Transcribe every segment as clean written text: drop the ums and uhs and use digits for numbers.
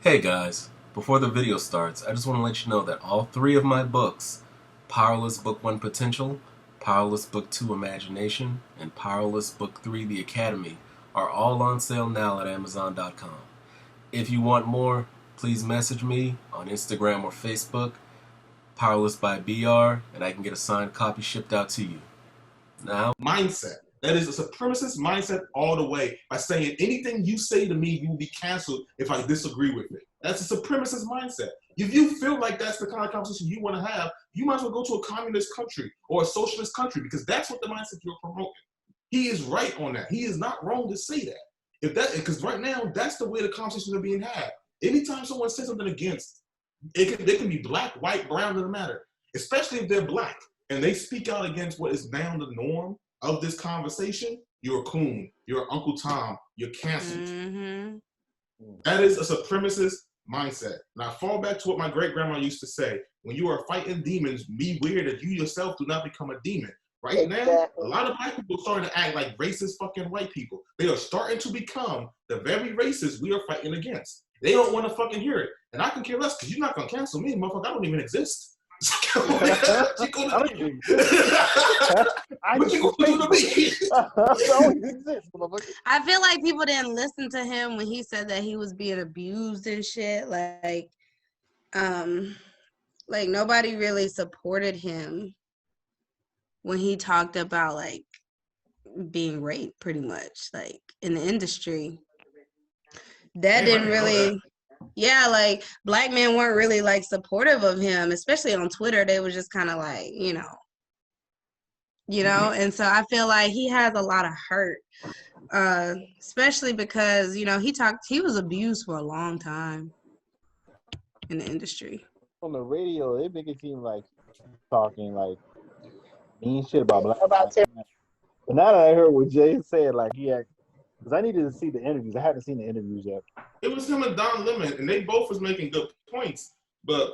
Hey guys, before the video starts, I just want to let you know that all three of my books, Powerless Book 1 Potential, Powerless Book 2 Imagination, and Powerless Book 3 The Academy, are all on sale now at Amazon.com. If you want more, please message me on Instagram or Facebook, Powerlessbybr, and I can get a signed copy shipped out to you. Now, mindset. That is a supremacist mindset all the way by saying anything you say to me, you will be canceled if I disagree with it. That's a supremacist mindset. If you feel like that's the kind of conversation you want to have, you might as well go to a communist country or a socialist country because that's what the mindset you're promoting. He is right on that. He is not wrong to say that. If that, because right now that's the way the conversations are being had. Anytime someone says something against, they can be black, white, brown, doesn't matter. Especially if they're black and they speak out against what is now the norm of this conversation, you're a coon, you're Uncle Tom, you're canceled. Mm-hmm. That is a supremacist mindset. Now, fall back to what my great-grandma used to say. When you are fighting demons, be weird that you yourself do not become a demon. Right now, a lot of black people are starting to act like racist fucking white people. They are starting to become the very racists we are fighting against. They don't want to fucking hear it. And I can care less because you're not going to cancel me, motherfucker. I don't even exist. What you gonna do to me? I feel like people didn't listen to him when he said that he was being abused and shit. Like nobody really supported him when he talked about like being raped, pretty much, like in the industry. That didn't really. Yeah, like black men weren't really like supportive of him, especially on Twitter. They were just kind of like, and so I feel like he has a lot of hurt, especially because, he was abused for a long time in the industry. On the radio, they make it seem like talking like mean shit about black men. But now that I heard what Jay said, like because I needed to see the interviews. I haven't seen the interviews yet. It was him and Don Lemon, and they both was making good points. But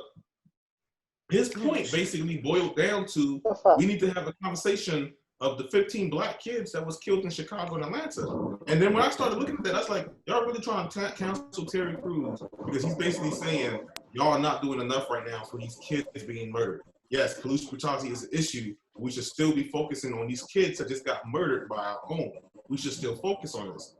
his point basically boiled down to we need to have a conversation of the 15 black kids that was killed in Chicago and Atlanta. And then when I started looking at that, I was like, y'all really trying to cancel Terry Crews because he's basically saying y'all are not doing enough right now for these kids being murdered. Yes, police brutality is an issue. We should still be focusing on these kids that just got murdered by our own. We should still focus on this.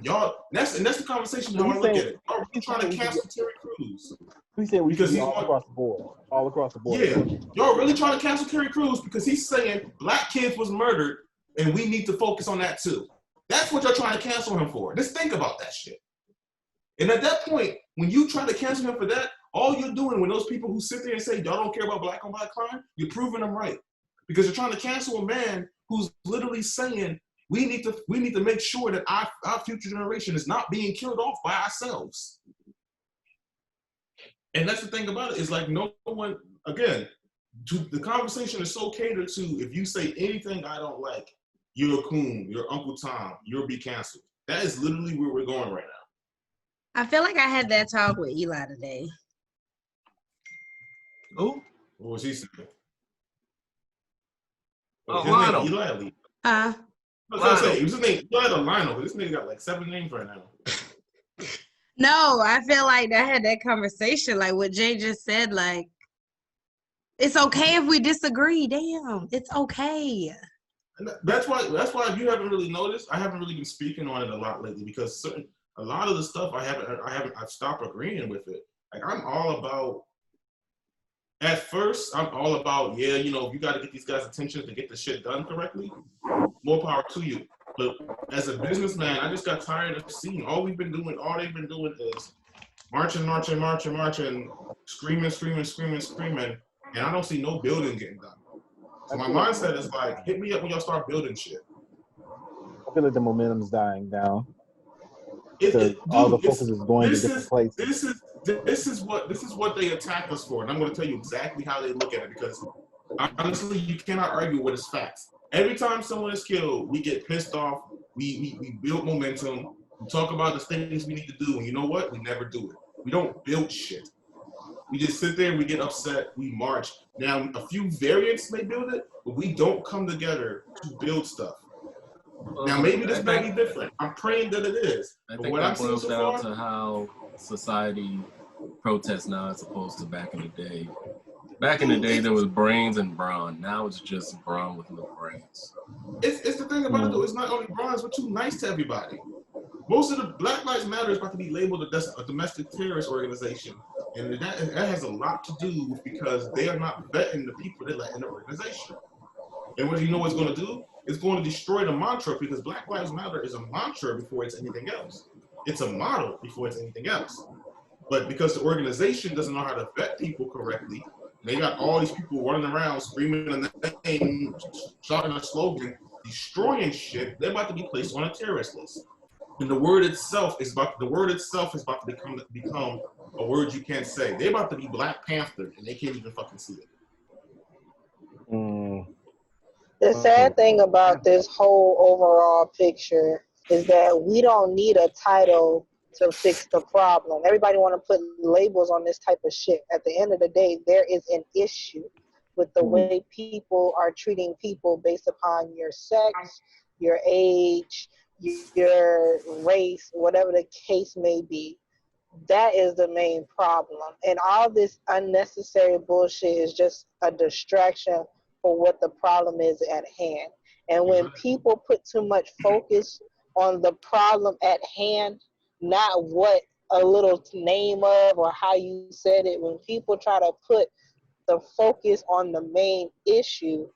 Y'all, that's the conversation how I look at it. Y'all really trying to cancel Terry Crews. We said we should be all across the board. All across the board. Yeah. Y'all really trying to cancel Terry Crews because he's saying black kids was murdered and we need to focus on that too. That's what you're trying to cancel him for. Just think about that shit. And at that point, when you try to cancel him for that, all you're doing when those people who sit there and say y'all don't care about black on black crime, you're proving them right. Because you're trying to cancel a man who's literally saying we need to make sure that our future generation is not being killed off by ourselves. And that's the thing about it, is like no one, again, the conversation is so catered to if you say anything I don't like, you're a coon, you're Uncle Tom, you'll be canceled. That is literally where we're going right now. I feel like I had that talk with Eli today. Who? What was he saying? Lionel. Eli. I was gonna say, his name Eli or Lionel, but this nigga got like 7 names right now. No, I feel like I had that conversation, like what Jay just said, like, it's okay if we disagree. Damn, it's okay. And that's why if you haven't really noticed, I haven't really been speaking on it a lot lately because a lot of the stuff I've stopped agreeing with it. Like at first, I'm all about, if you got to get these guys' attention to get the shit done correctly, more power to you. But as a businessman, I just got tired of seeing all they've been doing is marching, screaming, and I don't see no building getting done. So my mindset is like, hit me up when y'all start building shit. I feel like the momentum's dying down. All the focus is going to different places. This is what they attack us for, and I'm going to tell you exactly how they look at it because honestly, you cannot argue with its facts. Every time someone is killed, we get pissed off. We build momentum. We talk about the things we need to do, and you know what? We never do it. We don't build shit. We just sit there and we get upset. We march. Now, a few variants may build it, but we don't come together to build stuff. Now, maybe this may be different. I'm praying that it is. I think that boils down to how society protests now as opposed to back in the day. Back in the day, there was brains and brawn. Now it's just brawn with no brains. It's the thing about it though. It's not only bronze, but too nice to everybody. Most of the Black Lives Matter is about to be labeled a domestic terrorist organization, and that has a lot to do with because they are not vetting the people they let in the organization. And what you know what's going to do? It's going to destroy the mantra because Black Lives Matter is a mantra before it's anything else. It's a model before it's anything else. But because the organization doesn't know how to vet people correctly, they got all these people running around screaming a name, shouting a slogan, destroying shit. They're about to be placed on a terrorist list. And the word itself is about to become a word you can't say. They're about to be Black Panther, and they can't even fucking see it. The sad thing about this whole overall picture is that we don't need a title to fix the problem. Everybody want to put labels on this type of shit. At the end of the day, there is an issue with the way people are treating people based upon your sex, your age, your race, whatever the case may be. That is the main problem. And all this unnecessary bullshit is just a distraction for what the problem is at hand. And when people put too much focus on the problem at hand, not what a little name of or how you said it, when people try to put the focus on the main issue,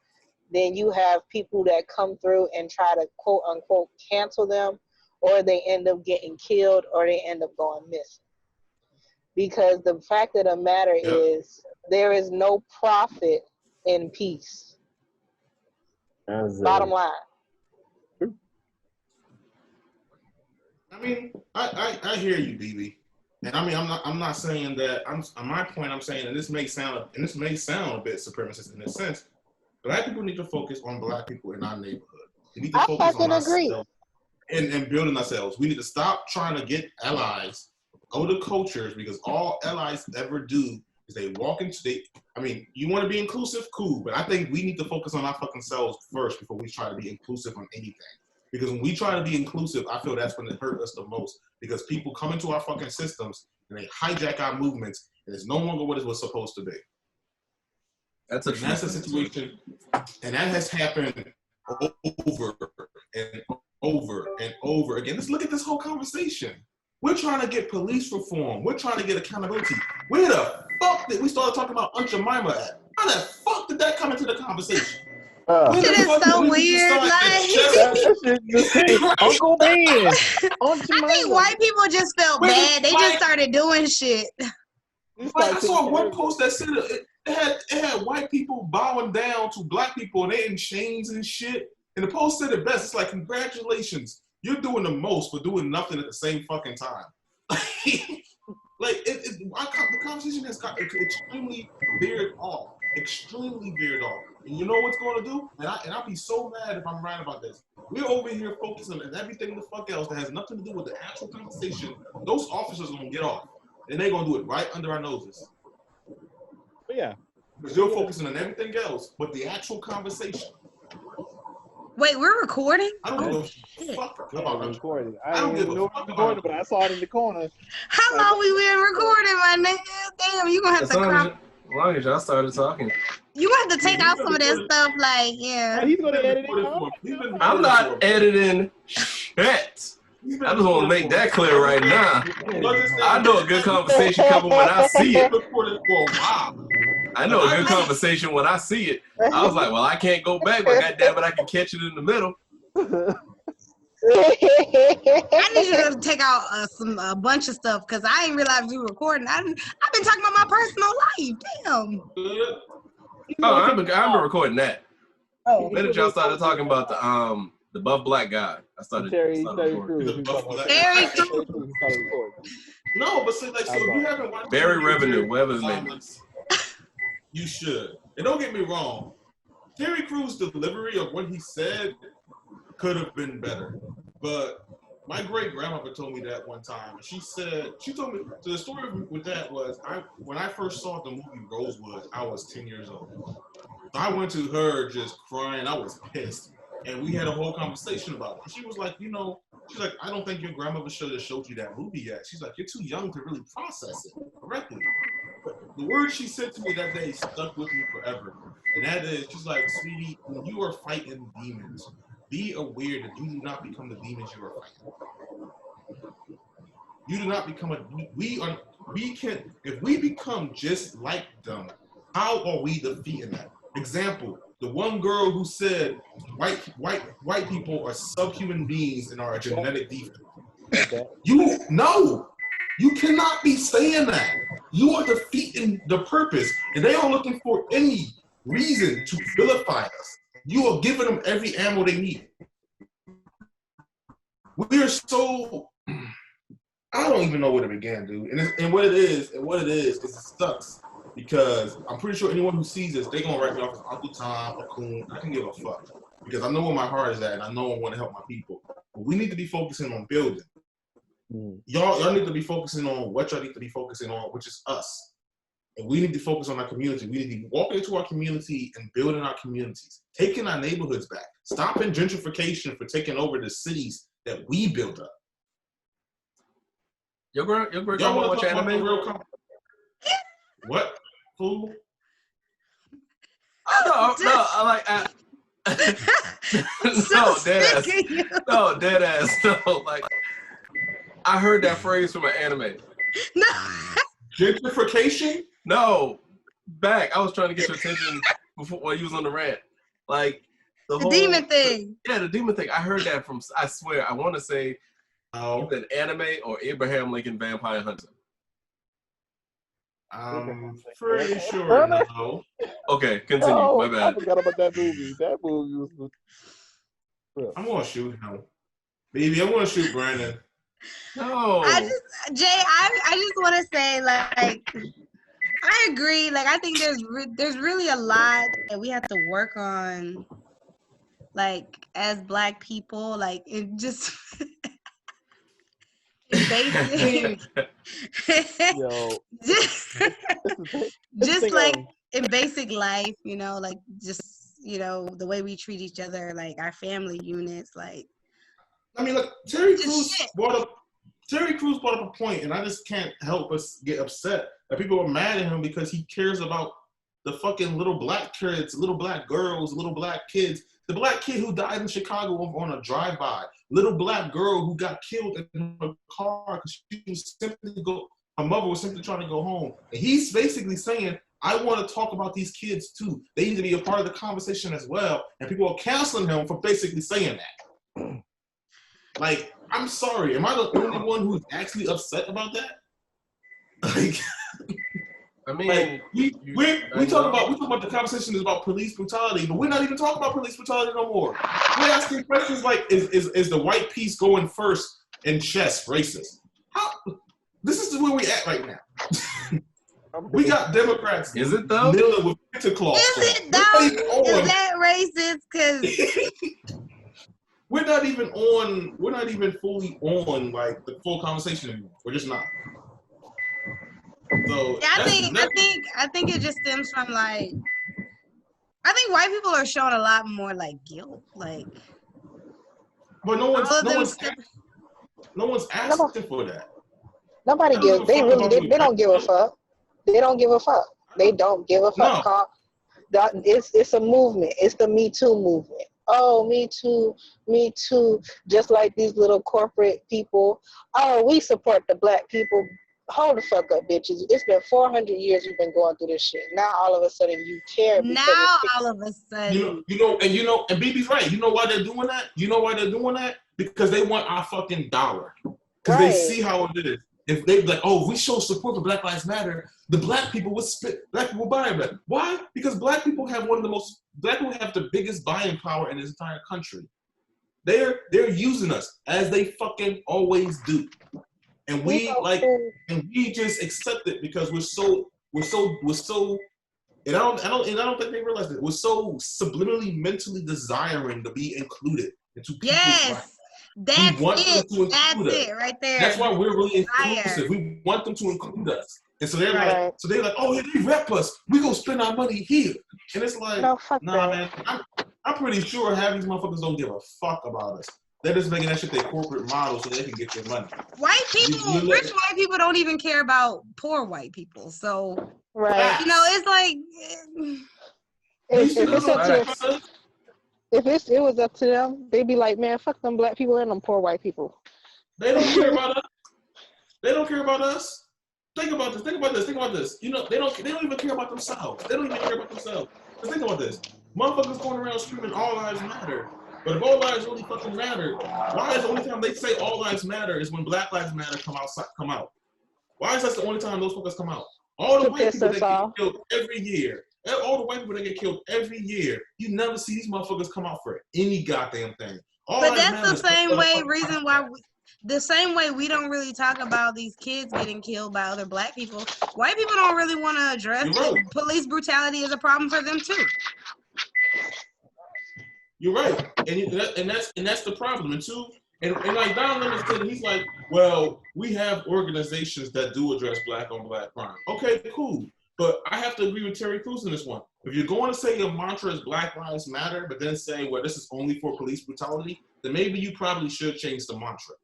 then you have people that come through and try to quote unquote cancel them, or they end up getting killed, or they end up going missing. Because the fact of the matter is there is no profit in peace. Bottom line. I mean, I hear you, BB. And I mean, I'm not saying that. On my point, I'm saying, and this may sound a bit supremacist in a sense. Black people need to focus on Black people in our neighborhood. We need to focus on ourselves and building ourselves. We need to stop trying to get allies, other cultures, because all allies ever do is they walk into I mean, you want to be inclusive, cool, but I think we need to focus on our fucking selves first before we try to be inclusive on anything. Because when we try to be inclusive, I feel that's when it hurt us the most. Because people come into our fucking systems and they hijack our movements, and it's no longer what it was supposed to be. That's a situation, and that has happened over and over and over again. Let's look at this whole conversation. We're trying to get police reform. We're trying to get accountability. Where the fuck did we start talking about Aunt Jemima at? How the fuck did that come into the conversation? It is so weird. Uncle Ben. I think white people just felt bad. They just started doing shit. I saw one post that said it had white people bowing down to Black people and they in chains and shit. And the post said it best. It's like, congratulations, you're doing the most for doing nothing at the same fucking time. The conversation has got extremely veered off. Extremely veered off. And you know what's going to do? And I'll be so mad if I'm right about this. We're over here focusing on everything the fuck else that has nothing to do with the actual conversation. Those officers are going to get off. And they're going to do it right under our noses. But yeah. Because you're focusing on everything else but the actual conversation. Wait, we're recording? I don't give a fuck about recording. I don't give a fuck about it. But I saw it in the corner. How long we been recording, my nigga? Damn, you going to have to crop. As long as y'all started talking. You have to take out some of that stuff, like, yeah. Oh, he's going to edit it. I'm not editing shit. I just want to make that clear right now. I know a good conversation coming when I see it. I know a good conversation when I see it. I was like, well, I can't go back, but goddammit, I can catch it in the middle. I need you to take out a bunch of stuff because I ain't realized you were recording. I've been talking about my personal life. Damn. Oh, I've been recording that. The minute y'all started talking about the buff Black guy, I started recording. Terry Crews. No, but see, like, so if you haven't watched Barry Revenue, whatever his name is. You should. And don't get me wrong, Terry Crews' delivery of what he said could have been better. But my great grandmother told me that one time. She told me, so the story with that was, when I first saw the movie Rosewood, I was 10 years old. So I went to her just crying. I was pissed. And we had a whole conversation about it. And she was like, She's like, I don't think your grandmother should have showed you that movie yet. She's like, you're too young to really process it correctly. But the word she said to me that day stuck with me forever. And that is, she's like, sweetie, when you are fighting demons, be aware that you do not become the demons you are fighting. You do not become if we become just like them, how are we defeating that? Example, the one girl who said white people are subhuman beings and are a genetic defect. You cannot be saying that. You are defeating the purpose, and they are looking for any reason to vilify us. You are giving them every ammo they need. We are so, I don't even know where to begin, dude. And what it is, it sucks. Because I'm pretty sure anyone who sees this, they're gonna write me off as Uncle Tom or Coon. I can give a fuck. Because I know where my heart is at, and I know I want to help my people. But we need to be focusing on building. Y'all need to be focusing on what y'all need to be focusing on, which is us. And we need to focus on our community. We need to be walking into our community and building our communities, taking our neighborhoods back, stopping gentrification for taking over the cities that we built up. Your grandma watch anime? What? Fool? No, I like. No, dead ass. No, like I heard that phrase from an anime. No. Gentrification? No, back. I was trying to get your attention before while you was on the rant. Like the whole demon thing. Yeah, the demon thing. I heard that from. I swear, I want to say either anime or Abraham Lincoln Vampire Hunter. I'm pretty sure no. Okay, continue. Oh, my bad. I forgot about that movie. That movie was. I'm gonna shoot him, baby. I'm gonna shoot Brandon. No. I just want to say, like, I agree. Like, I think there's really a lot that we have to work on, like, as Black people, like, it just basic, Yo, just like in basic life, you know, like just, you know, the way we treat each other, like our family units, like. I mean, look, Terry Crews brought up a point, and I just can't help but get upset that people are mad at him because he cares about the fucking little Black kids, little Black girls, little Black kids. The Black kid who died in Chicago on a drive-by. Little Black girl who got killed in her car because her mother was simply trying to go home. And he's basically saying, I want to talk about these kids too. They need to be a part of the conversation as well. And people are canceling him for basically saying that. Like, I'm sorry. Am I the only one who's actually upset about that? Like, I mean, like, we talk about the conversation is about police brutality, but we're not even talking about police brutality no more. We're asking questions like, is the white piece going first in chess racist? How? This is where we at right now. We got Democrats. Is it though? Kneeling with Santa Claus. Is it though? Is that racist? Because we're not even fully on like the full conversation anymore. We're just not. So yeah, I think it just stems from like, I think white people are showing a lot more like guilt, like. But no one's asking for that. Nobody gives. They don't give a fuck. They don't give a fuck. They don't give a fuck. No. It's a movement. It's the Me Too movement. Oh, me too, me too. Just like these little corporate people. Oh, we support the Black people. Hold the fuck up, bitches. It's been 400 years you've been going through this shit. Now all of a sudden you care. Now all of a sudden. And BB's right. You know why they're doing that? You know why they're doing that? Because they want our fucking dollar. Because they see how it is. If they be like, oh, we show support for Black Lives Matter, the Black people will Black people will buy it. Why? Because Black people have the biggest buying power in this entire country. They're using us as they fucking always do. And we just accept it because we're so and I don't think they realize it. We're so subliminally mentally desiring to be included into people's lives. That's it right there. That's why we're really inclusive. We want them to include us. And so they're like, oh, yeah, they rep us. We gonna spend our money here. And it's like, nah, man, I'm pretty sure half these motherfuckers don't give a fuck about us. They're just making that shit their corporate model so they can get your money. White people, rich white people don't even care about poor white people. So, Right. you know, it's like if it's up to it was up to them, they'd be like, man, fuck them black people and them poor white people. They don't care about us. They don't care about us. Think about this. Think about this. Think about this. You know, they don't even care about themselves. They don't even care about themselves. Just think about this. Motherfuckers going around screaming all lives matter. But if all lives really fucking matter, why is the only time they say all lives matter is when Black Lives Matter come out? Why is that the only time those fuckers come out? All the white people that get killed every year. All the white people that get killed every year. You never see these motherfuckers come out for any goddamn thing. But that's the same reason why the same way we don't really talk about these kids getting killed by other black people. White people don't really want to address police brutality as a problem for them too. You're right, and that's the problem. And two, and like Don Lemon said, he's like, well, we have organizations that do address black on black crime. Okay, cool. But I have to agree with Terry Crews in this one. If you're going to say your mantra is Black Lives Matter, but then say, well, this is only for police brutality, then maybe you probably should change the mantra.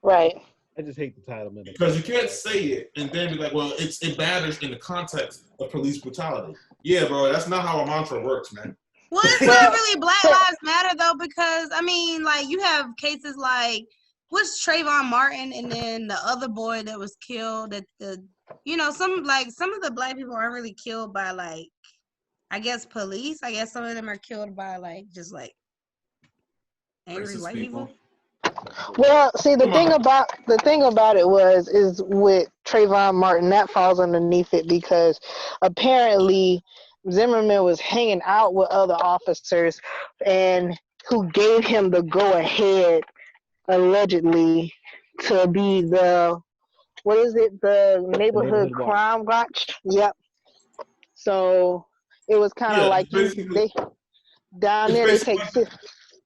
Right. I just hate the title, man. Because you can't say it and then be like, well, it matters in the context of police brutality. Yeah, bro, that's not how a mantra works, man. Well, it's not really Black Lives Matter though, because I mean, like you have cases like what's Trayvon Martin, and then the other boy that was killed at the, you know, some of the black people aren't really killed by like, I guess police. I guess some of them are killed by like just like angry white people. Well, see, the thing about it is with Trayvon Martin, that falls underneath it because apparently Zimmerman was hanging out with other officers and who gave him the go ahead allegedly to be the neighborhood crime watch. Yep. So it was kind of like they down there they take.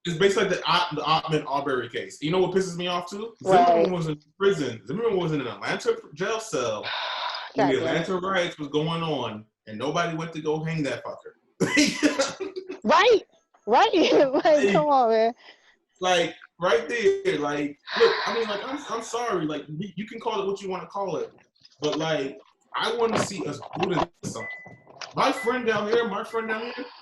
It's basically like the Ottman Arbery case. You know what pisses me off too? Right. Zimmerman was in prison. Zimmerman was in an Atlanta jail cell when the Atlanta riots was going on, and nobody went to go hang that fucker. Right. Like, come on, man. Like right there. Like, look, I mean, like, I'm sorry. Like, you can call it what you want to call it, but like, I want to see us do something. My friend down here,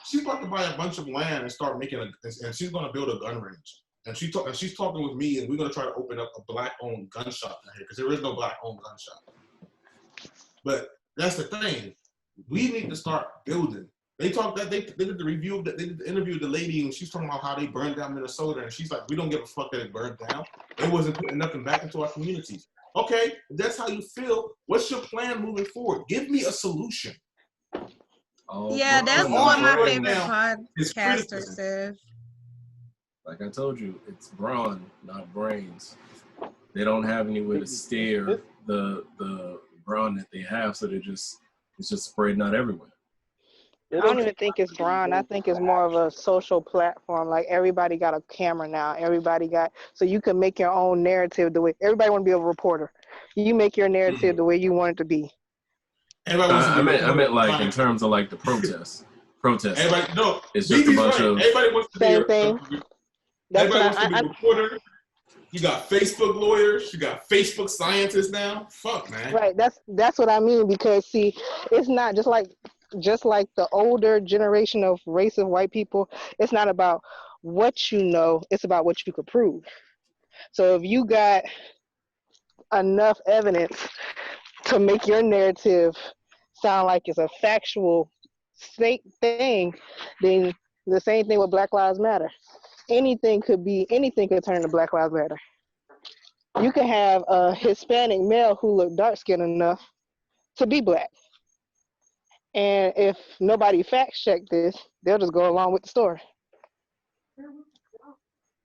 she's about to buy a bunch of land and start making and she's going to build a gun range. And she's talking with me, and we're going to try to open up a black-owned gun shop down here because there is no black-owned gun shop. But that's the thing. We need to start building. They did the review, they did the interview with the lady, and she's talking about how they burned down Minnesota, and she's like, we don't give a fuck that it burned down. It wasn't putting nothing back into our communities. Okay, if that's how you feel, what's your plan moving forward? Give me a solution. Yeah, that's what my favorite podcaster says. Like I told you, it's brawn, not brains. They don't have anywhere to steer the brawn that they have, so it's just spreading out everywhere. I don't even think it's brawn. I think it's more of a social platform. Like everybody got a camera now. So you can make your own narrative the way everybody want to be a reporter. You make your narrative the way you want it to be. I meant like in terms of like the protests. Everybody, no, it's just a bunch of everybody wants to same be thing. Everybody wants to be a reporter. You got Facebook lawyers. You got Facebook scientists now. Fuck, man. Right. That's what I mean, because see, it's not just like the older generation of racist white people. It's not about what you know. It's about what you could prove. So if you got enough evidence to make your narrative sound like it's a factual thing, then the same thing with Black Lives Matter. Anything could turn into Black Lives Matter. You can have a Hispanic male who look dark skinned enough to be black. And if nobody fact check this, they'll just go along with the story.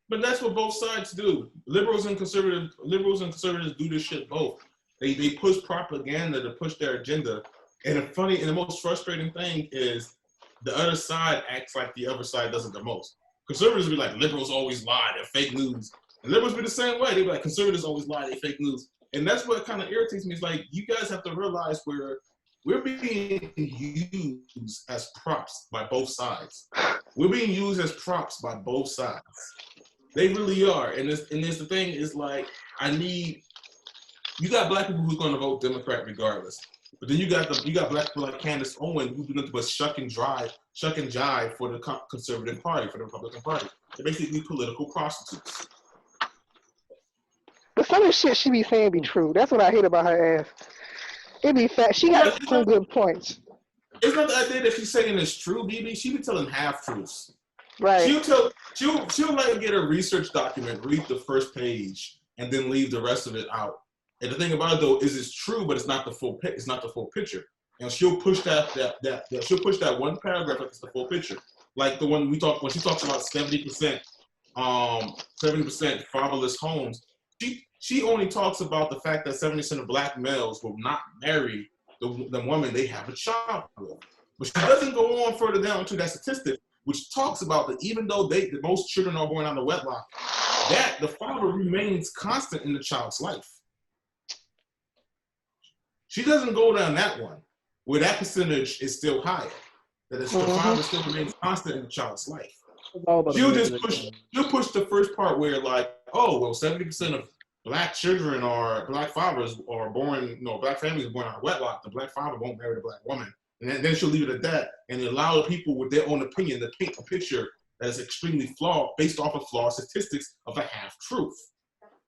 But that's what both sides do. Liberals and conservatives do this shit both. They push propaganda to push their agenda. And the most frustrating thing is the other side acts like the other side does it the most. Conservatives be like, liberals always lie, they're fake news. And liberals be the same way. They be like, conservatives always lie, they're fake news. And that's what kind of irritates me. It's like, you guys have to realize we're being used as props by both sides. We're being used as props by both sides. They really are. And this the thing is like, you got black people who's going to vote Democrat regardless. But then you got black people like Candace Owen who do nothing but shuck and jive for the conservative party, for the Republican Party. They're basically political prostitutes. But some of the shit she be saying be true. That's what I hate about her ass. It be fat. She got some good points. It's not the idea that she's saying is true, BB. She be telling half truths. Right. She'll like get a research document, read the first page, and then leave the rest of it out. And the thing about it though is it's true, but it's not the full picture. And she'll push she'll push that one paragraph like it's the full picture. Like the one when she talks about 70% fatherless homes. She only talks about the fact that 70% of black males will not marry the woman they have a child with. But she doesn't go on further down to that statistic, which talks about that even though most children are born out of wedlock, that the father remains constant in the child's life. She doesn't go down that one, where that percentage is still higher. That the father still remains constant in the child's life. She'll push the first part where like, oh, well, 70% of black children or black fathers are born, black families are born out of wedlock. The black father won't marry the black woman. And then she'll leave it at that and allow people with their own opinion to paint a picture that is extremely flawed, based off of flawed statistics of a half truth.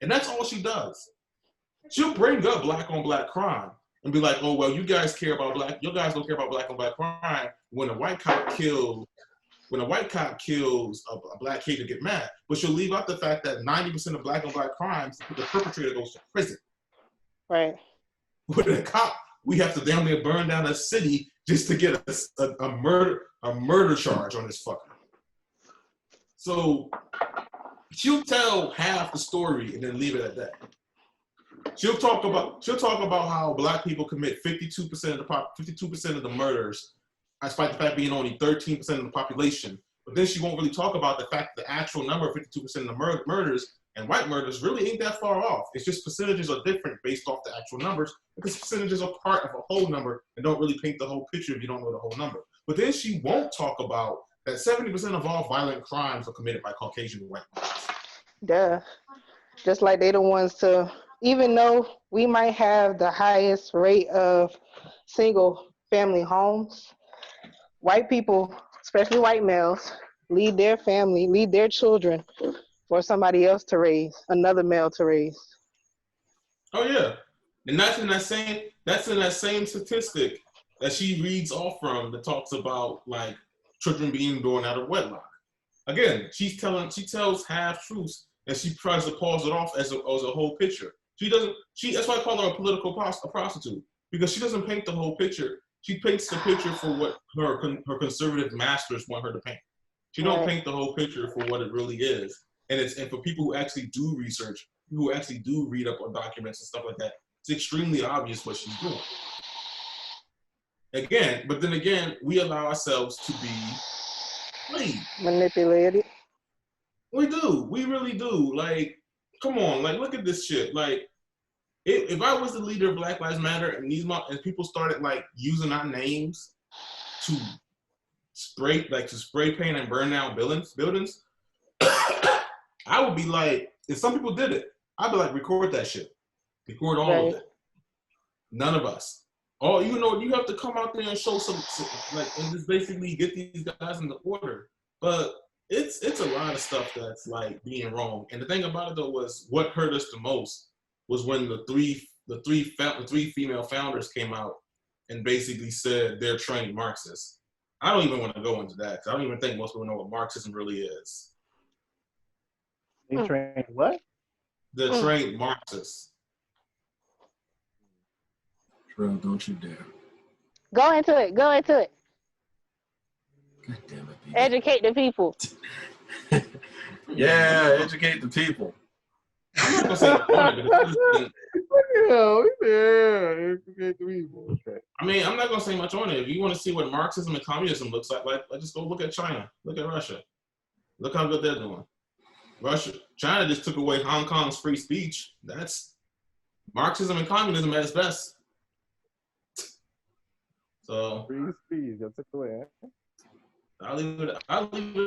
And that's all she does. She'll bring up black on black crime and be like, oh, well, you guys don't care about black on black crime when a white cop kills a black kid to get mad. But she'll leave out the fact that 90% of black on black crimes, the perpetrator goes to prison. Right. With a cop, we have to damn near burn down a city just to get a murder charge on this fucker. So she'll tell half the story and then leave it at that. She'll talk about how black people commit 52% of the murders, despite the fact being only 13% of the population. But then she won't really talk about the fact that the actual number of 52% of the murders and white murders really ain't that far off. It's just percentages are different based off the actual numbers because percentages are part of a whole number and don't really paint the whole picture if you don't know the whole number. But then she won't talk about that 70% of all violent crimes are committed by Caucasian white males. Duh. Just like they the ones to, even though we might have the highest rate of single family homes, white people, especially white males, lead their children for somebody else to raise, another male to raise. Oh yeah, and that's in that same statistic that she reads off from that talks about like children being born out of wedlock. Again, she tells half truths and she tries to pause it off as a whole picture. That's why I call her a political prostitute, because she doesn't paint the whole picture. She paints the picture for what her conservative masters want her to paint. She don't paint the whole picture for what it really is. And for people who actually do research, who actually do read up on documents and stuff like that, it's extremely obvious what she's doing. But then again, we allow ourselves to be played. Manipulated. We do. We really do. Like, come on. Like, look at this shit. Like, if I was the leader of Black Lives Matter and people started like using our names to spray paint and burn down buildings, I would be like, if some people did it, I'd be like, record that shit. Record all of it. None of us. You have to come out there and show some and just basically get these guys in the order. But it's a lot of stuff that's like being wrong. And the thing about it though was what hurt us the most was when the three female founders came out and basically said they're trained Marxists. I don't even want to go into that because I don't even think most people know what Marxism really is. They trained what? They're trained Marxists. Bro, don't you dare. Go into it. God damn it, people. Educate the people. Yeah, educate the people. I'm not gonna say Educate the people. Okay. I mean, I'm not gonna say much on it. If you want to see what Marxism and communism looks like, let's just go look at China. Look at Russia. Look how good they're doing. China just took away Hong Kong's free speech. That's Marxism and communism at its best. So Free speech, that's it away. I'll leave it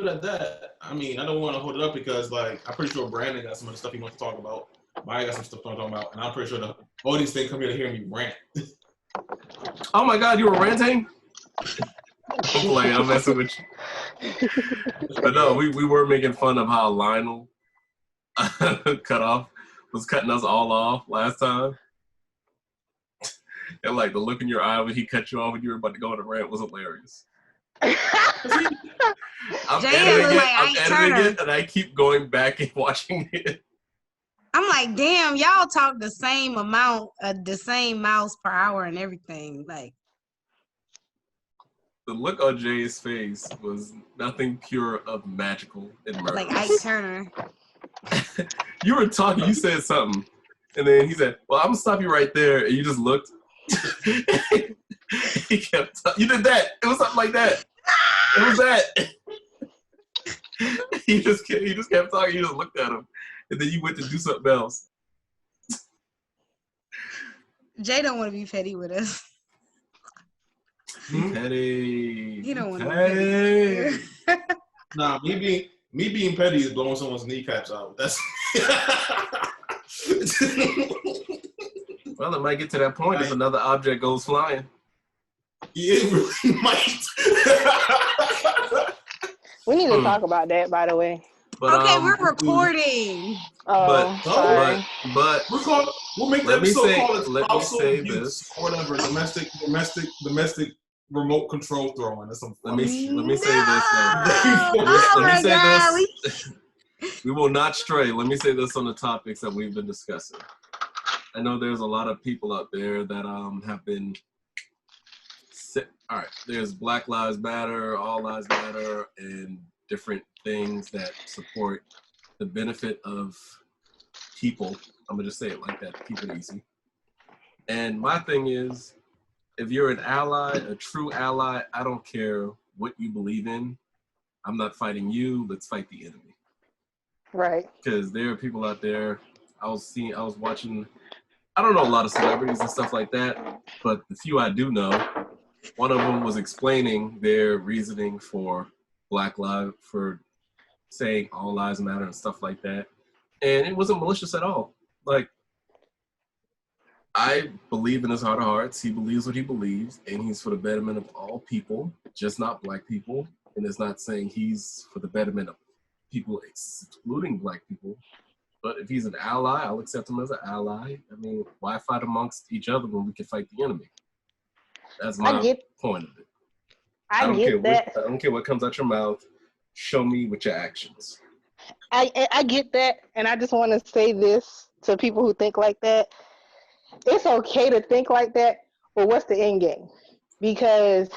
at that. I mean, I don't want to hold it up because, like, I'm pretty sure Brandon got some of the stuff he wants to talk about. Maya got some stuff to talk about, and I'm pretty sure the audience didn't come here to hear me rant. Oh my God, you were ranting? I'm playing. I'm messing with you. But no, we were making fun of how Lionel was cutting us all off last time. And like the look in your eye when he cut you off when you were about to go on a rant was hilarious. I'm editing it, and I keep going back and watching it. I'm like, damn, y'all talk the same amount, the same miles per hour and everything. Like, the look on Jay's face was nothing pure of magical and murderous. Like Ike Turner. You were talking, you said something, and then he said, well, I'm gonna stop you right there, and you just looked. He kept you did that. It was something like that. It was that. He just kept talking, you just looked at him, and then you went to do something else. Jay don't want to be petty with us. Petty. He don't want to be petty. Nah, me being petty is blowing someone's kneecaps out. That's well, it might get to that point if another object goes flying. Yeah, it really might. We need to talk about that, by the way. But, okay, we're recording. Sorry. But we'll make that so-called whatever domestic remote control throwing or something. Let me say this. We will not stray. Let me say this on the topics that we've been discussing. I know there's a lot of people out there that have been. All right, there's Black Lives Matter, All Lives Matter, and different things that support the benefit of people. I'm gonna just say it like that to keep it easy. And my thing is, if you're an ally, a true ally, I don't care what you believe in. I'm not fighting you. Let's fight the enemy. Right. Because there are people out there. I was watching. I don't know a lot of celebrities and stuff like that, but the few I do know, one of them was explaining their reasoning for Black Lives, for saying all lives matter and stuff like that. And it wasn't malicious at all. Like, I believe in his heart of hearts. He believes what he believes, and he's for the betterment of all people, just not Black people. And it's not saying he's for the betterment of people excluding Black people. But if he's an ally, I'll accept him as an ally. I mean, why fight amongst each other when we can fight the enemy? That's my point of it. I don't care what comes out your mouth. Show me with your actions. I get that, and I just want to say this to people who think like that. It's okay to think like that, but what's the end game? Because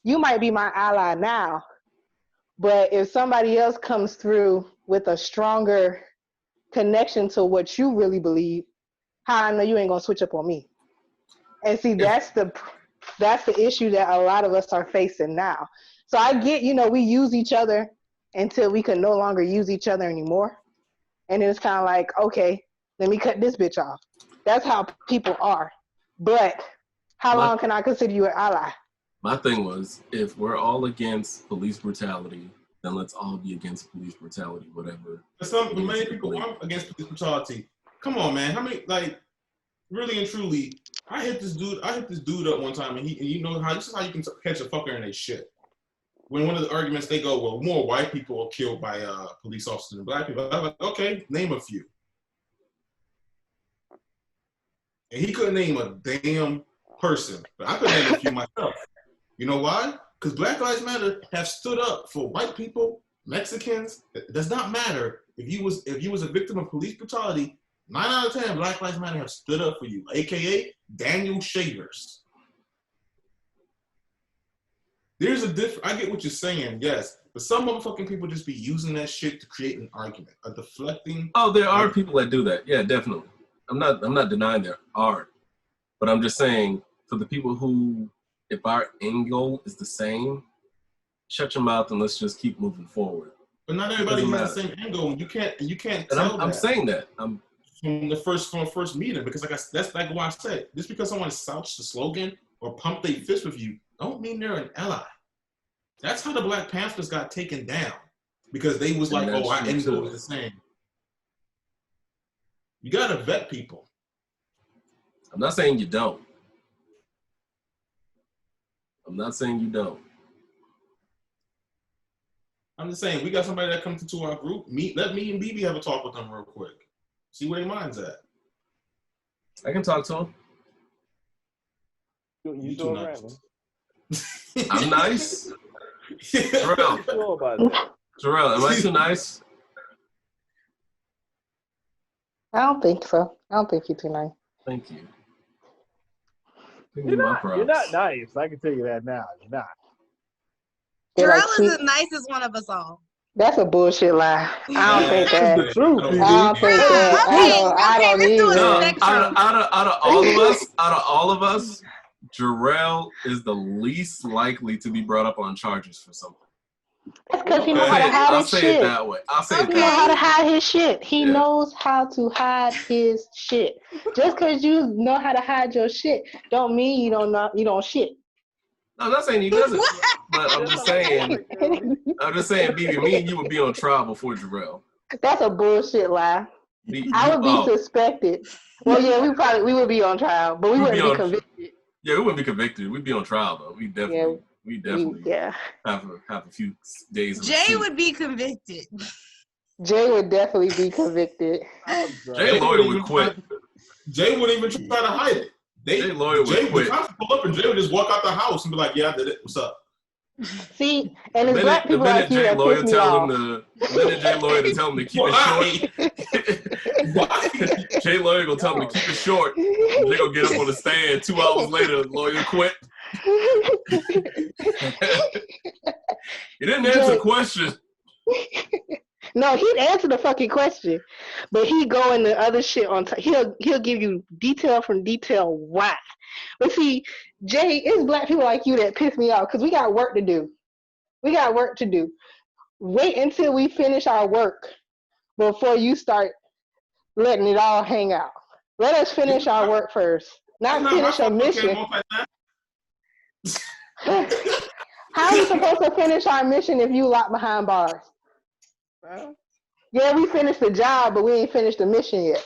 you might be my ally now, but if somebody else comes through with a stronger connection to what you really believe, how I know you ain't gonna switch up on me? And see, that's the issue that a lot of us are facing now. So I get, we use each other until we can no longer use each other anymore. And it's kind of like, okay, let me cut this bitch off. That's how people are. But how long can I consider you an ally? My thing was, if we're all against police brutality, then let's all be against police brutality, whatever. Many people aren't against police brutality. Come on, man. How many, really and truly, I hit this dude up one time, and this is how you can catch a fucker in a shit. When one of the arguments they go, well, more white people are killed by police officers than Black people. I'm like, okay, name a few. And he couldn't name a damn person, but I could name a few myself. You know why? Because Black Lives Matter have stood up for white people, Mexicans. It does not matter if you was a victim of police brutality. 9 out of 10 Black Lives Matter have stood up for you, aka Daniel Shavers. There's a difference. I get what you're saying, yes, but some motherfucking people just be using that shit to create an argument, a deflecting. Oh, there are people that do that. Yeah, definitely. I'm not denying there are, but I'm just saying for the people who, if our end goal is the same, shut your mouth and let's just keep moving forward. But not everybody has the same end goal. You can't tell that. I'm saying that. From the first meeting, because that's like what I said. Just because someone shouts the slogan or pump their fist with you, don't mean they're an ally. That's how the Black Panthers got taken down. because they was like, And oh, our that's end true, goal too. is the same. You gotta vet people. I'm not saying you don't. I'm not saying you don't. I'm just saying, we got somebody that comes into our group. Let me and BB have a talk with them real quick. See where their mind's at. I can talk to him. You too so nice. random. I'm nice. Yeah. Jarrell, You know about that. Jarrell, am I too nice? I don't think so. I don't think you're too nice. Thank you. Give me You're my not. props. You're not nice. I can tell you that now. You're not. You're like Jarrell is the nicest one of us all. That's a bullshit lie. I don't think That's that. the truth, I BB. don't think that. I don't let's do a No, either. spectrum. out of all of us, Jarrell is the least likely to be brought up on charges for something. That's because he know how to Okay. hide I'll his say shit. it that way. I'll say it He know that how way. to hide his shit. He Yeah. knows how to hide his shit. Just because you know how to hide your shit, don't mean you don't shit. No, I'm not saying he doesn't, but I'm just saying, BB, me and you would be on trial before Jarrell. That's a bullshit lie. I would be suspected. Well, yeah, we would be on trial, but we wouldn't be convicted. Yeah, we wouldn't be convicted. We'd be on trial though. We definitely have a few days. Jay would be convicted. Jay would definitely be convicted. Jay Lawyer would quit. Jay wouldn't even try to hide it. Jay Lawyer would quit. The cops pull up and Jay would just walk out the house and be like, "Yeah, I did it. What's up?" See, and it's black people like you that piss me off. The minute Jay Lawyer to tell him to keep it short. Jay Lawyer gonna tell him to keep it short. They gonna get up on the stand. 2 hours later, lawyer quit. He didn't answer the question. No, he'd answer the fucking question, but he go into other shit on top. He'll give you detail from detail why. But see, Jay, it's black people like you that piss me off because we got work to do. We got work to do. Wait until we finish our work before you start letting it all hang out. Let us finish our work first. Not finish a mission. How are we supposed to finish our mission if you locked behind bars? Yeah, we finished the job, but we ain't finished the mission yet.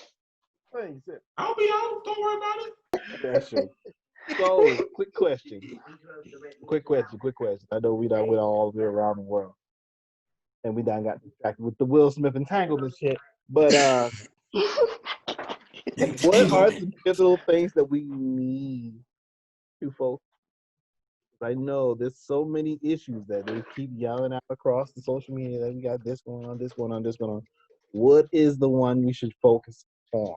I'll be out. Don't worry about it. That's true. So, quick question. I know we done went all the way around the world, and we done got distracted with the Will Smith entanglement shit. But what are some pivotal things that we need to focus? I know there's so many issues that they keep yelling out across the social media that we got this going on, this going on, this going on. What is the one we should focus on?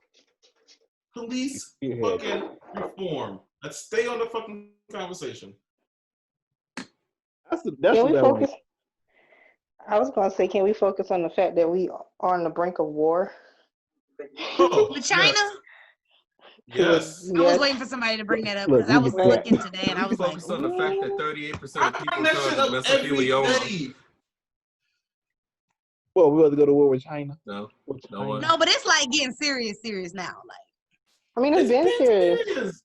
Police fucking reform. Let's stay on the fucking conversation. That's can we focus? I was gonna say, can we focus on the fact that we are on the brink of war with China? Yes. I was waiting for somebody to bring that up because I was looking today and I was like, focused on the fact that 38% of people charged with mesothelioma. Well, we want to go to war with China. No, no, but it's like getting serious now. Like, I mean, it's been serious.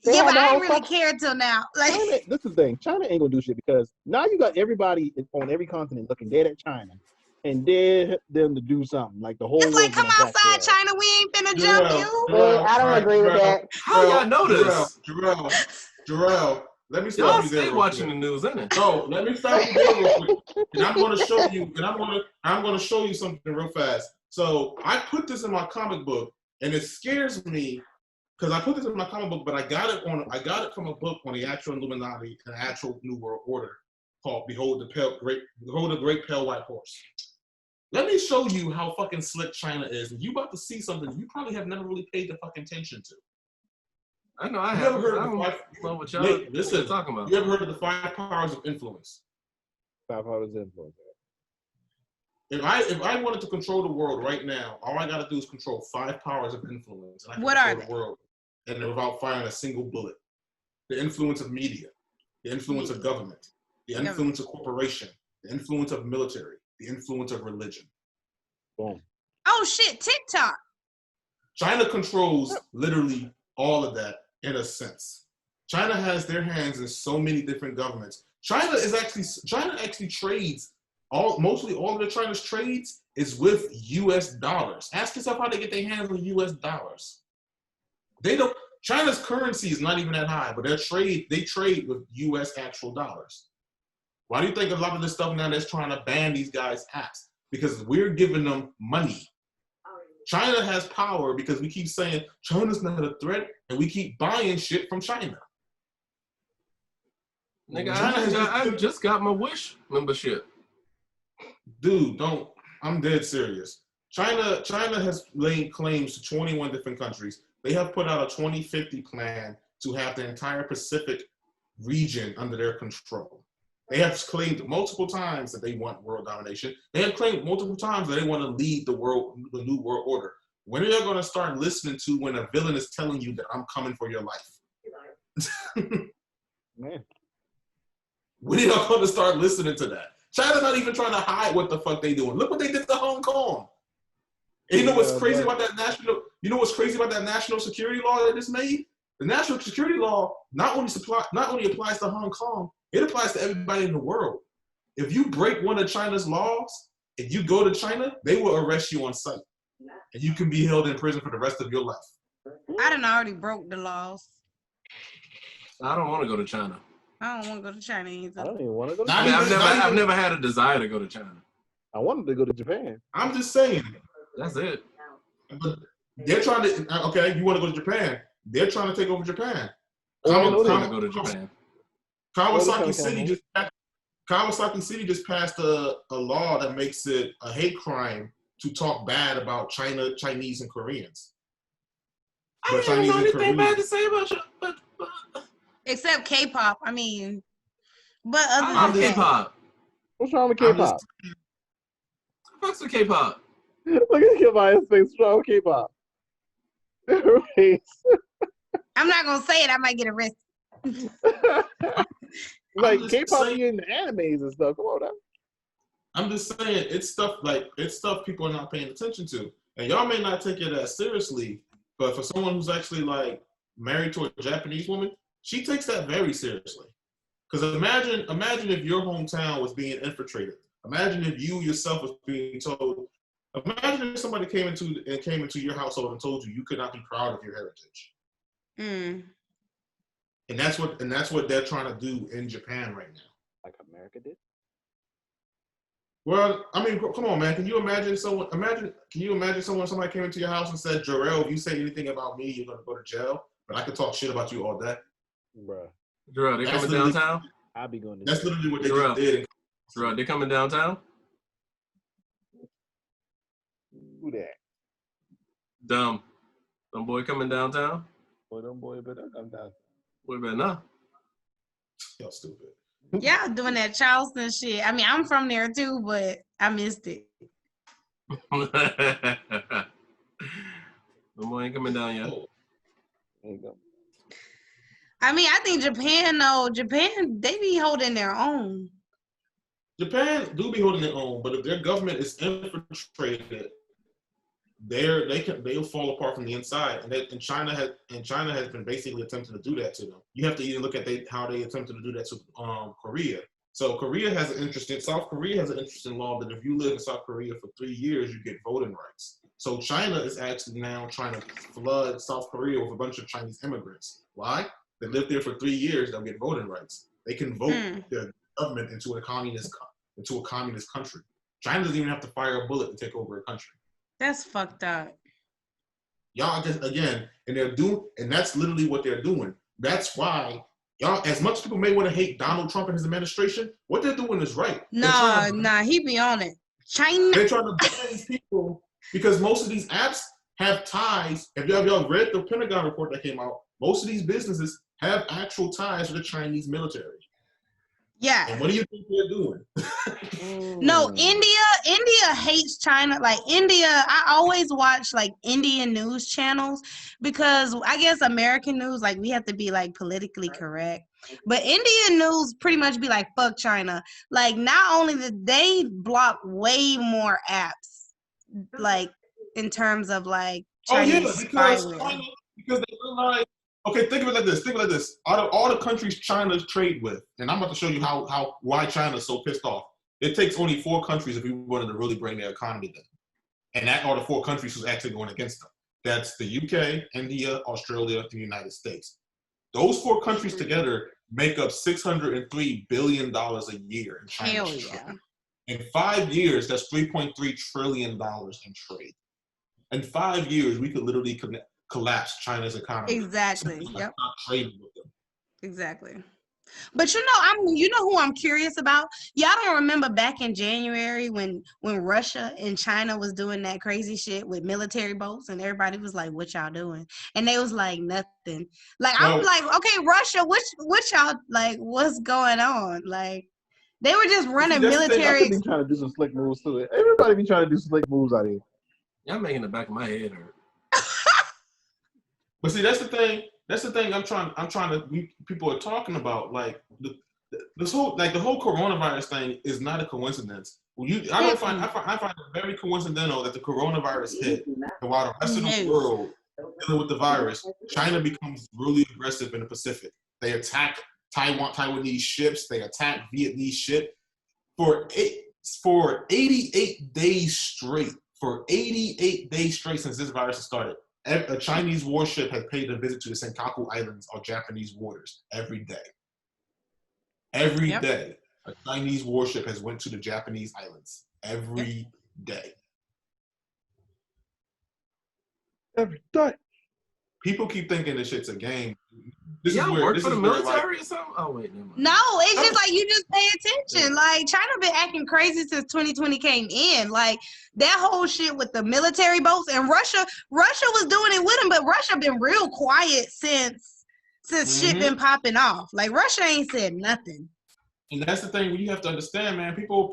Yeah, but I didn't really care till now. Like, China, this is the thing. China ain't gonna do shit because now you got everybody on every continent looking dead at China and dare them to do something. Like the whole it's like, come outside, China. We ain't finna jump you. I don't agree with that. How y'all know this? Jarrell, let me stop you there. Y'all stay watching the news, isn't it? No, let me stop you there real quick. And I'm going to show you. I'm going to show you something real fast. So I put this in my comic book, and it scares me because I put this in my comic book, but I got it from a book on the actual Illuminati and actual New World Order called "Behold the Great Pale White Horse." Let me show you how fucking slick China is, and you about to see something you probably have never really paid the fucking attention to. I know I have. You ever heard of the talking about? You ever heard of the 5 powers of influence? 5 powers of influence. If I wanted to control the world right now, all I got to do is control 5 powers of influence, and I can control the world, and without firing a single bullet. The influence of media, the influence of government, the influence of corporation, the influence of military, the influence of religion. Boom. Oh shit, TikTok. China controls literally all of that in a sense. China has their hands in so many different governments. China actually trades mostly all of China's trades is with U.S. dollars. Ask yourself how they get their hands on U.S. dollars. They don't. China's currency is not even that high, but they trade with U.S. actual dollars. Why do you think a lot of this stuff now that's trying to ban these guys' apps? Because we're giving them money. China has power because we keep saying China's not a threat, and we keep buying shit from China. Nigga, I just got my Wish membership. Dude, don't. I'm dead serious. China has laid claims to 21 different countries. They have put out a 2050 plan to have the entire Pacific region under their control. They have claimed multiple times that they want world domination. They have claimed multiple times that they want to lead the new world order. When are you going to start listening to when a villain is telling you that I'm coming for your life? Man. When are y'all going to start listening to that? China's not even trying to hide what the fuck they doing. Look what they did to Hong Kong. And you know what's crazy about that national? You know what's crazy about that national security law that is made? The national security law not only applies to Hong Kong, it applies to everybody in the world. If you break one of China's laws, if you go to China, they will arrest you on sight, and you can be held in prison for the rest of your life. I done already broke the laws. I don't want to go to China. I don't want to go to China either. I don't even want to go to I China. mean, I've never had a desire to go to China. I wanted to go to Japan. I'm just saying. That's it. But they're trying to. Okay, you want to go to Japan? They're trying to take over Japan. I want to go to Japan. Kawasaki City just passed a law that makes it a hate crime to talk bad about China, Chinese, and Koreans. I don't know anything bad to say about you, but except K-pop. I mean, but I'm K-pop. What's wrong with K-pop? Fucks with K-pop. Look at K-pop. His face. What's wrong with K-pop? I'm not gonna say it. I might get arrested. Like K-pop in the animes and stuff. Come on now. I'm just saying it's stuff people are not paying attention to, and y'all may not take it as seriously, but for someone who's actually like married to a Japanese woman, she takes that very seriously. Because imagine if your hometown was being infiltrated. Imagine if you yourself was being told. Imagine if somebody came into your household and told you could not be proud of your heritage. Mm. And that's what they're trying to do in Japan right now. Like America did. Well, I mean, come on, man. Can you imagine somebody came into your house and said, Jarrell, if you say anything about me, you're gonna go to jail. But I could talk shit about you all day. Bruh. Jarrell, they coming downtown? I'll be going to That's jail. literally what they just did. Jarrell, they coming downtown? Who that? Dumb boy coming downtown? Boy, them boy better come down. Boy better not. Y'all stupid. Y'all doing that Charleston shit. I mean, I'm from there too, but I missed it. The boy ain't coming down yet. There you go. I mean, I think Japan, they be holding their own. Japan do be holding their own, but if their government is infiltrated, they'll fall apart from the inside. And China has been basically attempting to do that to them. You have to even look at how they attempted to do that to Korea. So South Korea has an interesting law that if you live in South Korea for 3 years, you get voting rights. So China is actually now trying to flood South Korea with a bunch of Chinese immigrants. Why? They live there for 3 years, they'll get voting rights. They can vote their government into a communist country. China doesn't even have to fire a bullet to take over a country. That's fucked up. Y'all just and that's literally what they're doing. That's why y'all, as much as people may want to hate Donald Trump and his administration, what they're doing is right. Nah, he be on it. China. They're trying to ban these people because most of these apps have ties. If y'all read the Pentagon report that came out, most of these businesses have actual ties to the Chinese military. Yeah. And what do you think they're doing? No, India hates China. Like India, I always watch like Indian news channels because I guess American news, like we have to be like politically correct. But Indian news pretty much be like, fuck China. Like not only did they block way more apps, like in terms of like Chinese spyware. Because they realize. Okay, think of it like this. Out of all the countries China trade with, and I'm about to show you why China is so pissed off. It takes only 4 countries if we wanted to really bring their economy down. And that are the 4 countries who's actually going against them. That's the UK, India, Australia, and the United States. Those 4 countries together make up $603 billion a year in China's trade. In 5 years, that's $3.3 trillion in trade. In 5 years, we could literally collapse China's economy. Exactly. Yep. Not trading with them. Exactly. But you know who I'm curious about? Y'all don't remember back in January when Russia and China was doing that crazy shit with military boats and everybody was like, what y'all doing? And they was like, nothing. Like, I'm like, okay, Russia, what y'all, like, what's going on? Like, they were just running military. I be trying to do some slick moves to it. Everybody be trying to do slick moves out here. Y'all making the back of my head hurt. But see, that's the thing. That's the thing. I'm trying to. People are talking about like the whole coronavirus thing is not a coincidence. I find it very coincidental that the coronavirus hit, and while the rest of the world dealing with the virus, China becomes really aggressive in the Pacific. They attack Taiwanese ships. They attack Vietnamese ship for 88 days straight. For 88 days straight since this virus started. A Chinese warship has paid a visit to the Senkaku Islands on Japanese waters every day. Every day, a Chinese warship has went to the Japanese islands every day. Every day. People keep thinking this shit's a game. Y'all work for the military or something? Oh wait, never mind. No, it's just like you just pay attention. Like China been acting crazy since 2020 came in. Like that whole shit with the military boats and Russia was doing it with them, but Russia been real quiet since shit been popping off. Like Russia ain't said nothing. And that's the thing you have to understand, man. People,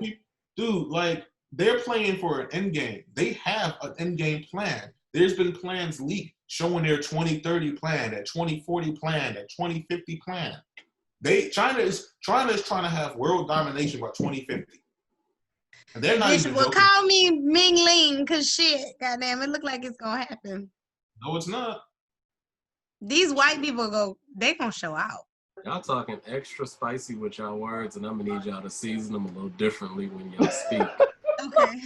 dude, like they're playing for an end game. They have an end game plan. There's been plans leaked showing their 2030 plan, that 2040 plan, that 2050 plan. China is trying to have world domination by 2050. And they're not even joking. Call me Ming Ling, cause shit, goddamn, it look like it's gonna happen. No, it's not. These white people they gonna show out. Y'all talking extra spicy with y'all words, and I'm gonna need y'all to season them a little differently when y'all speak. Okay.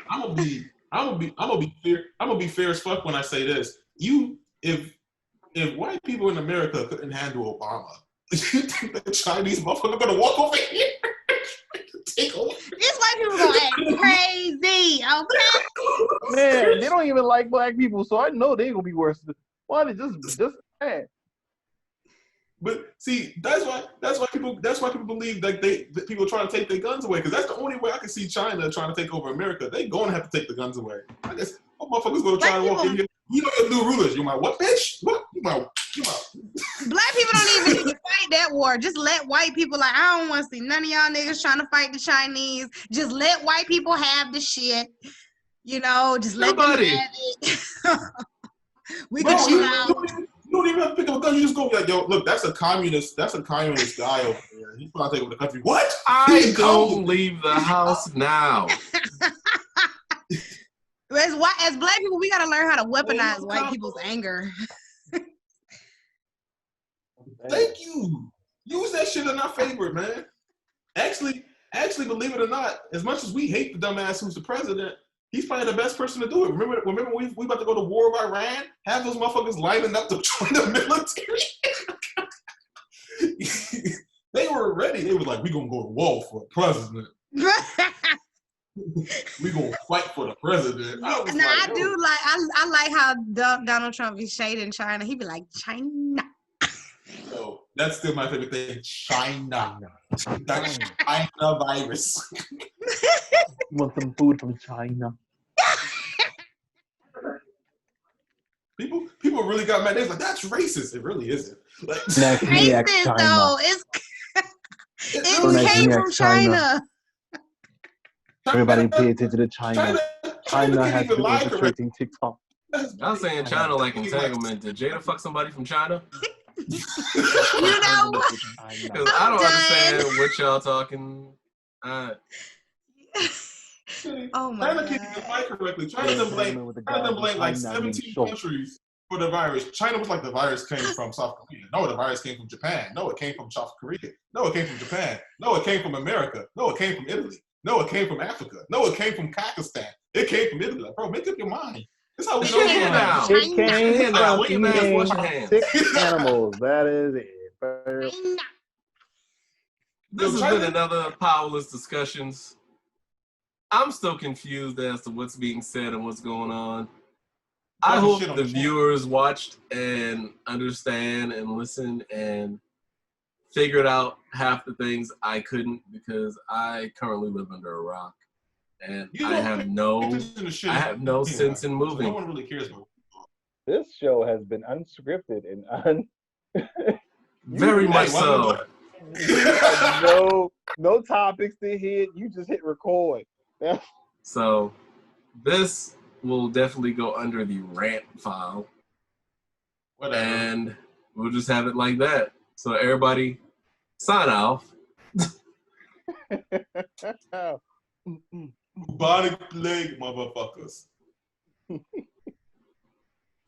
I'm gonna be fair as fuck when I say this. If white people in America couldn't handle Obama, you think the Chinese motherfucker gonna walk over here? Take over? These white people gonna act crazy, okay? Man, they don't even like black people, so I know they gonna be worse. Why they just bad? But see, that's why people believe like people are trying to take their guns away, because that's the only way I can see China trying to take over America. They gonna have to take the guns away. I guess what motherfuckers gonna try to walk in here. You know your new rulers. You my what, bitch? What? You my. Black people don't even need to fight that war. Just let white people I don't want to see none of y'all niggas trying to fight the Chinese. Just let white people have the shit. You know, just let them have it. We can chill out. You don't even have to pick up a gun. You just go like, yo, look, that's a communist guy over there. He's trying to take over the country. What? I don't leave the house now. As black people, we gotta learn how to weaponize white people's anger. Thank you. Use that shit in our favor, man. Actually, believe it or not, as much as we hate the dumbass who's the president, he's probably the best person to do it. Remember we about to go to war with Iran? Have those motherfuckers lining up to join the military. They were ready. They were like, we gonna go to war for the president. We gonna fight for the president. I like how Donald Trump be shading China. He be like, China. So that's still my favorite thing. China. That's China virus. You want some food from China? People really got mad. They was like, that's racist. It really isn't. Like, racist though. It came from China. Everybody pay attention to China. China has been infiltrating TikTok. I'm saying China like entanglement. Did Jada fuck somebody from China? You know what? Because I don't understand what y'all talking. Oh my China God. can't even fight correctly. China done blame like 17 countries. for the virus. China was like the virus came from South Korea. No, the virus came from Japan. No, it came from South Korea. No, it came from Japan. No, it came from America. No, it came from Italy. No, it came from Africa. No, it came from Pakistan. It came from Italy. Like, bro, make up your mind. That's how we know Shit now. It came Shit now. from William ass, wash your eating hands. sick animals. That is it. This has been another Powerless Discussions. I'm still confused as to what's being said and what's going on. I hope the viewers watched and understand and listened and figured out half the things I couldn't because I currently live under a rock. And I have no sense in moving. No one really cares about This show has been unscripted and very much so. No topics to hit. You just hit record. So this will definitely go under the rant file. whatever. And we'll just have it like that. So everybody sign off. Body leg motherfuckers.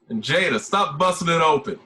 And Jada, stop busting it open.